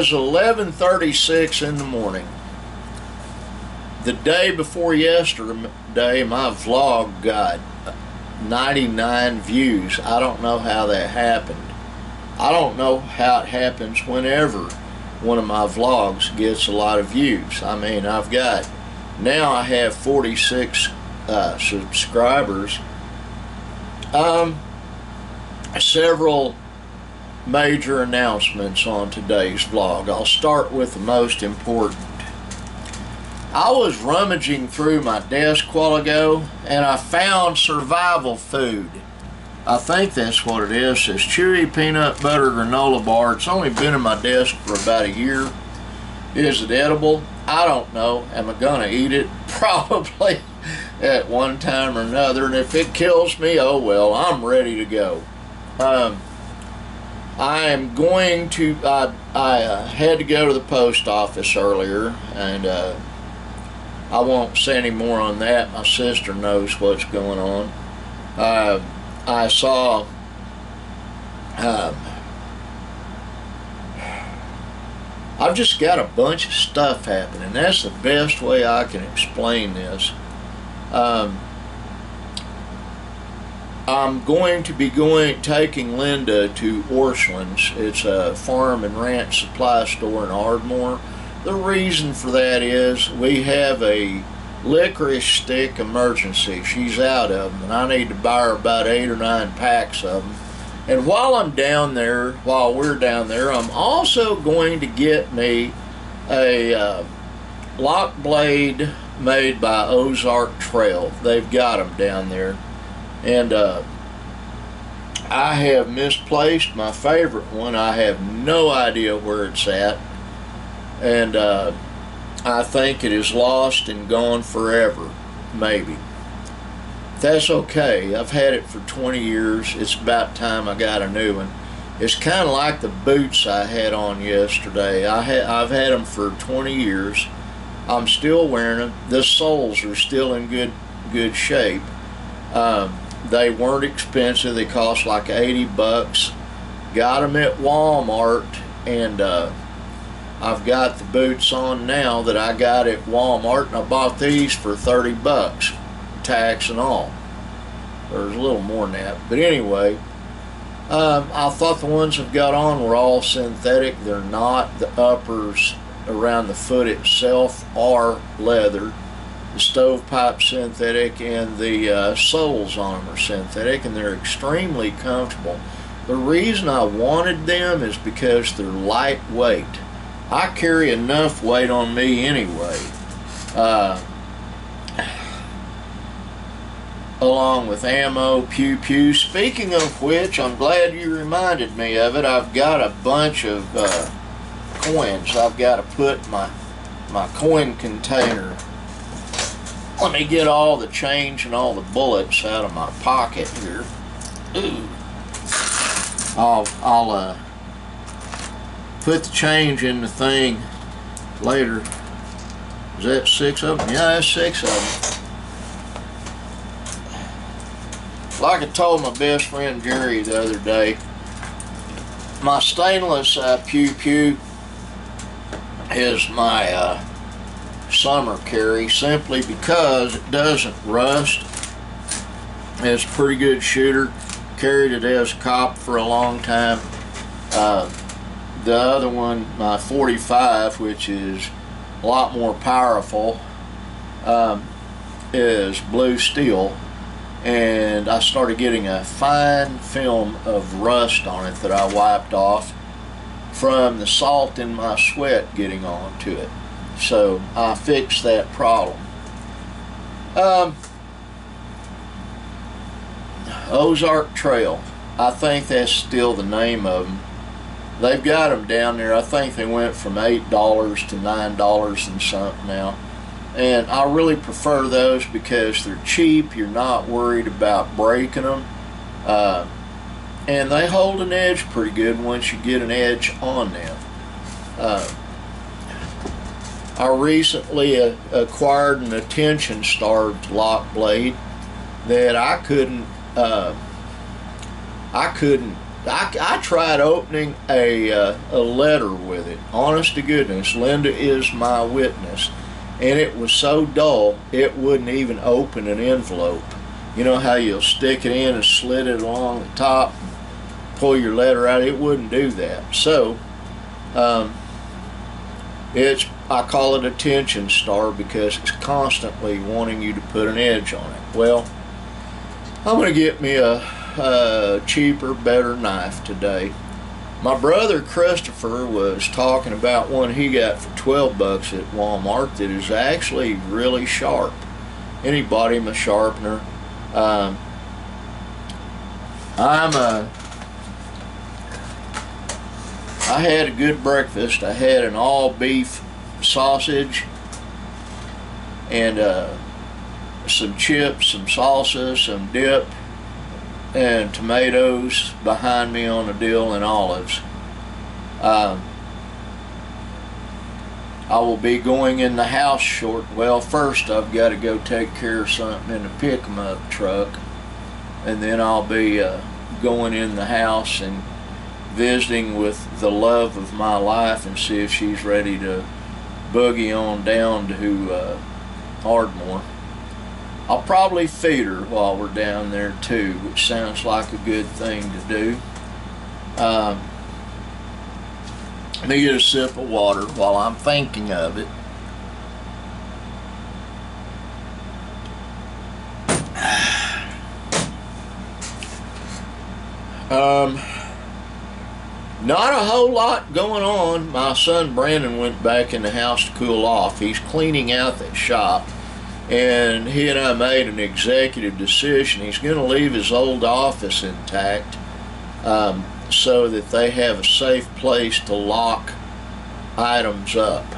is 11:36 in the morning. The day before yesterday, my vlog got 99 views. I don't know how that happened. I don't know how it happens whenever one of my vlogs gets a lot of views. I mean, now I have 46 subscribers. Several major announcements on today's vlog. I'll start with the most important. I was rummaging through my desk a while ago and I found survival food. I think that's what it is. It says chewy peanut butter granola bar. It's only been in my desk for about a year. Is it edible? I don't know. Am I gonna eat it? Probably at one time or another, and if it kills me, oh well, I'm ready to go. I am going to, I had to go to the post office earlier, and I won't say any more on that. My sister knows what's going on. I saw I've just got a bunch of stuff happening. That's the best way I can explain this. I'm going to be taking Linda to Orscheln's. It's a farm and ranch supply store in Ardmore. The reason for that is we have a licorice stick emergency. She's out of them, and I need to buy her about 8 or 9 packs of them. And while we're down there, I'm also going to get me a lock blade made by Ozark Trail. They've got them down there. And I have misplaced my favorite one. I have no idea where it's at. And I think it is lost and gone forever, maybe. That's okay. I've had it for 20 years. It's about time I got a new one. It's kind of like the boots I had on yesterday. I've had them for 20 years. I'm still wearing them. The soles are still in good shape. They weren't expensive. They cost like 80 bucks. Got them at Walmart, and I've got the boots on now that I got at Walmart, and I bought these for 30 bucks, tax and all. There's a little more than that, but anyway, I thought the ones I've got on were all synthetic. They're not. The uppers around the foot itself are leather. The stovepipe synthetic, and the soles on them are synthetic, and they're extremely comfortable. The reason I wanted them is because they're lightweight. I carry enough weight on me anyway, along with ammo, pew. Speaking of which, I'm glad you reminded me of it. I've got a bunch of coins. I've got to put my coin container. Let me get all the change and all the bullets out of my pocket here. Ooh. I'll put the change in the thing later. Is that 6 of them? Yeah, that's 6 of them. Like I told my best friend Jerry the other day, my stainless pew is my summer carry, simply because it doesn't rust. It's a pretty good shooter. Carried it as a cop for a long time. The other one, my 45, which is a lot more powerful, is blue steel, and I started getting a fine film of rust on it that I wiped off from the salt in my sweat getting onto it. So I fixed that problem. Ozark Trail, I think that's still the name of them. They've got them down there. I think they went from $8 to $9 and something now. And I really prefer those because they're cheap. You're not worried about breaking them. And they hold an edge pretty good once you get an edge on them. I recently acquired an attention-starved lock blade that I couldn't I tried opening a letter with it. Honest to goodness, Linda is my witness. And it was so dull, it wouldn't even open an envelope. You know how you'll stick it in and slit it along the top and pull your letter out? It wouldn't do that. So, I call it a tension star because it's constantly wanting you to put an edge on it. Well, I'm going to get me a cheaper, better knife today. My brother Christopher was talking about one he got for 12 bucks at Walmart that is actually really sharp. And he bought him a sharpener. I had a good breakfast. I had an all beef sausage and some chips, some salsa, some dip, and tomatoes behind me on a dill and olives. I will be going in the house short. Well, first I've got to go take care of something in the pick-em-up truck, and then I'll be going in the house and visiting with the love of my life and see if she's ready to boogie on down to Ardmore. I'll probably feed her while we're down there too, which sounds like a good thing to do. Let me get a sip of water while I'm thinking of it. Not a whole lot going on. My son Brandon went back in the house to cool off. He's cleaning out that shop, and he and I made an executive decision. He's going to leave his old office intact so that they have a safe place to lock items up,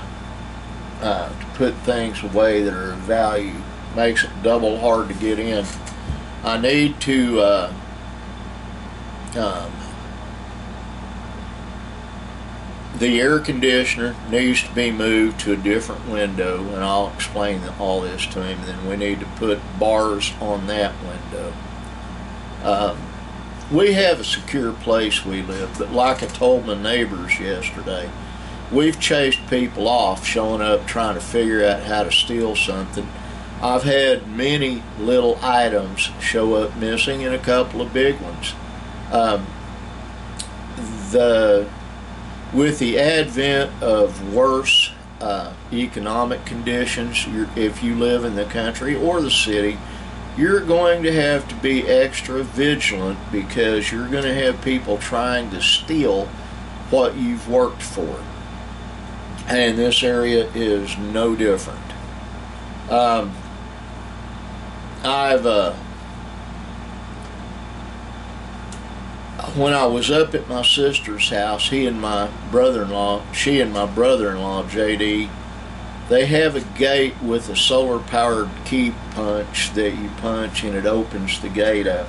to put things away that are of value. Makes it double hard to get in. I need to the air conditioner needs to be moved to a different window, and I'll explain all this to him. And then we need to put bars on that window. We have a secure place we live, but like I told my neighbors yesterday, we've chased people off showing up trying to figure out how to steal something. I've had many little items show up missing and a couple of big ones. With the advent of worse economic conditions, if you live in the country or the city, you're going to have to be extra vigilant because you're going to have people trying to steal what you've worked for. And this area is no different. When I was up at my sister's house, she and my brother-in-law, JD, they have a gate with a solar-powered key punch that you punch and it opens the gate up.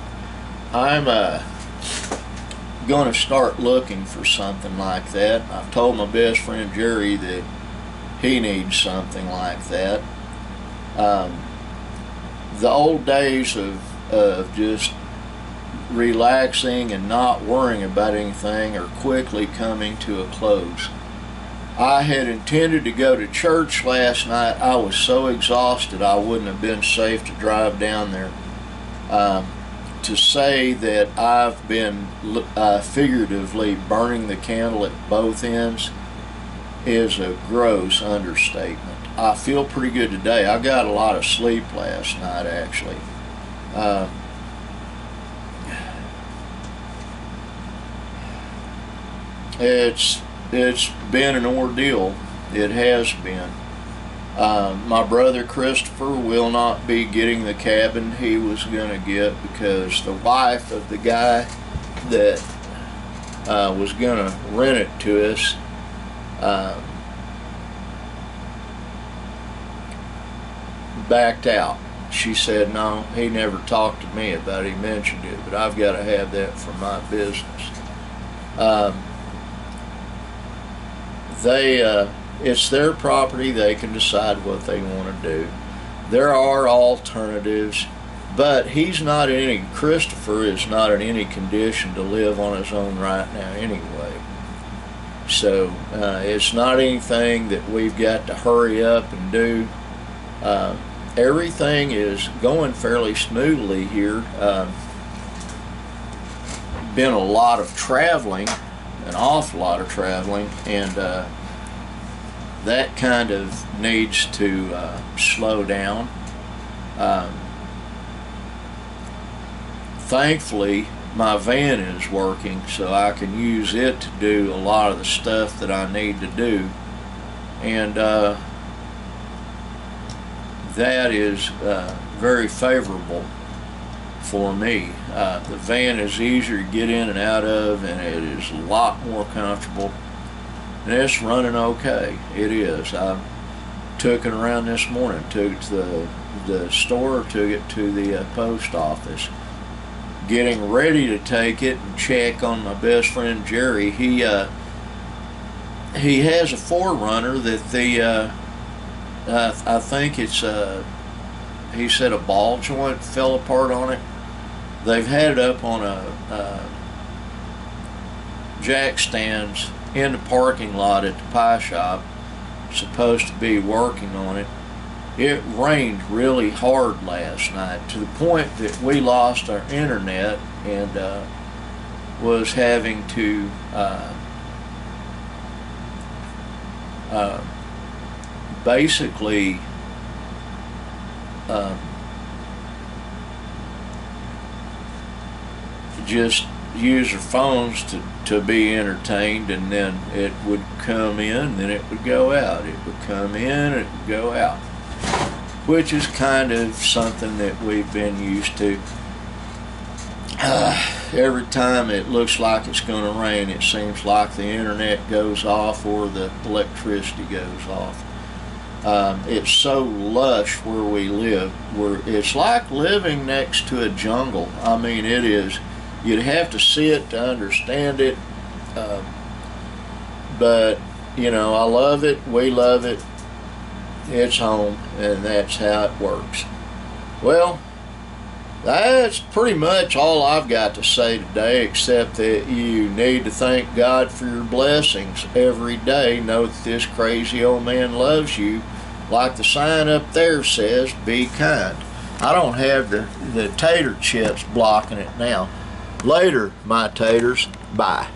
I'm going to start looking for something like that. I've told my best friend Jerry that he needs something like that. The old days of just relaxing and not worrying about anything are quickly coming to a close. I had intended to go to church last night. I was so exhausted I wouldn't have been safe to drive down there. To say that I've been figuratively burning the candle at both ends is a gross understatement. I feel pretty good today. I got a lot of sleep last night, actually. It's been an ordeal. It has been. My brother Christopher will not be getting the cabin he was going to get because the wife of the guy that was going to rent it to us backed out. She said, no, he never talked to me about it. He mentioned it, but I've got to have that for my business. It's their property. They can decide what they want to do. There are alternatives, But Christopher is not in any condition to live on his own right now anyway. So it's not anything that we've got to hurry up and do. Everything is going fairly smoothly here. Been a lot of traveling, an awful lot of traveling, and that kind of needs to slow down. Thankfully, my van is working, so I can use it to do a lot of the stuff that I need to do, and that is very favorable for me. The van is easier to get in and out of, and it is a lot more comfortable, and it's running okay. It is. I took it around this morning, took it to the store, took it to the post office. Getting ready to take it and check on my best friend Jerry. He has a 4Runner that I think it's he said a ball joint fell apart on it. They've had it up on a jack stands in the parking lot at the pie shop, supposed to be working on it. It rained really hard last night, to the point that we lost our internet and was having to basically just use our phones to be entertained, and then it would come in, then it would go out. It would come in, it would go out, which is kind of something that we've been used to. Every time it looks like it's going to rain, it seems like the internet goes off or the electricity goes off. It's so lush where we live. It's like living next to a jungle. I mean, it is. You'd have to see it to understand it. But, you know, I love it. We love it. It's home, and that's how it works. Well, that's pretty much all I've got to say today, except that you need to thank God for your blessings every day. Know that this crazy old man loves you. Like the sign up there says, be kind. I don't have the tater chips blocking it now. Later, my taters. Bye.